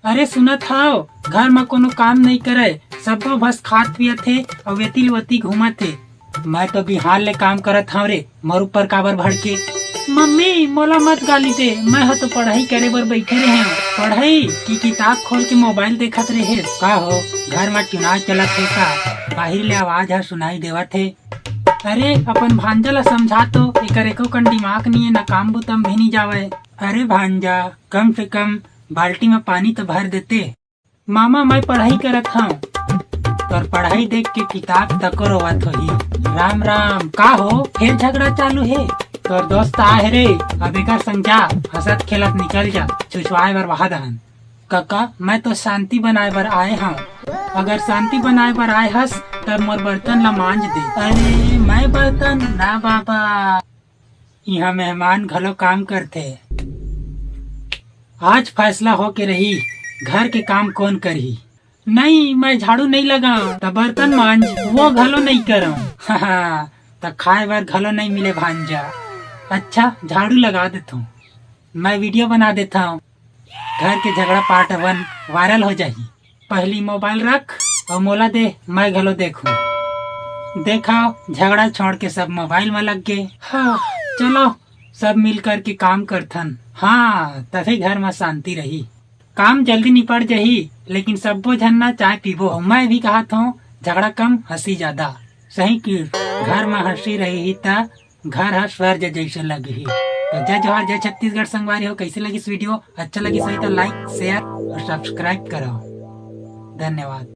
अरे सुनत हव, घर में कोनो काम नहीं करे, सबो बस खात पियत थे और वेती वती घूमत थे। मैं तो बिहार ले काम करत हव रे, मोर ऊपर काबर भड़के। मम्मी मोला मत गाली दे, मैं ह तो पढ़ाई करे बर बैठे रहे। पढ़ाई की किताब खोल के मोबाइल देखत रहे। का हो, घर में चुनाव चलत है का? बाहर ले आवाज ह सुनाई देवत है। अरे अपन भांजा ला समझा तो, एकर एको कन दिमाग नहीं है, न काम बुतम भी नहीं जावे। अरे भांजा, कम से कम बाल्टी में पानी तो भर देते। मामा मैं पढ़ाई करत हूँ। और पढ़ाई देख के किताब तक रोवत होही। राम राम, का हो फिर झगड़ा चालू है? तोर दोस्त आए रे, अब एकर समझा, हंसत खेलत निकल जा, छुछवाए बर वहा दहन। काका मैं तो शांति बनाए बर आए हूँ। अगर शांति बनाए बर आए हस तब मोर बर्तन ला मांज दे। अरे मैं बर्तन ना बाबा, यहाँ मेहमान घलो काम करते। आज फैसला हो के रही, घर के काम कौन करही। नहीं मैं झाड़ू नहीं लगा तो बर्तन मांज वो घलो नहीं करो। तो खाए बर घलो नहीं मिले भांजा। अच्छा झाड़ू लगा देता हूँ, मैं वीडियो बना देता हूँ, घर के झगड़ा पार्ट 1 वायरल हो जाही। पहली मोबाइल रख और मोला दे, मैं घलो देखूं। देखा झगड़ा छोड़ के सब मोबाइल में लग गए। हाँ चलो सब मिल कर के काम करथन। हाँ तभी घर में शांति रही, काम जल्दी निपट जाही। लेकिन सबो झन्ना चाय पीबो। मैं भी कहा था झगड़ा कम हंसी ज्यादा। सही की घर में हंसी रही त घर हर स्वर्ग जैसे लगी। तो जय जोहार, जय छत्तीसगढ़ संगवारी हो। कैसे लगी इस वीडियो? अच्छा लगी सही तो लाइक शेयर और सब्सक्राइब करो। धन्यवाद।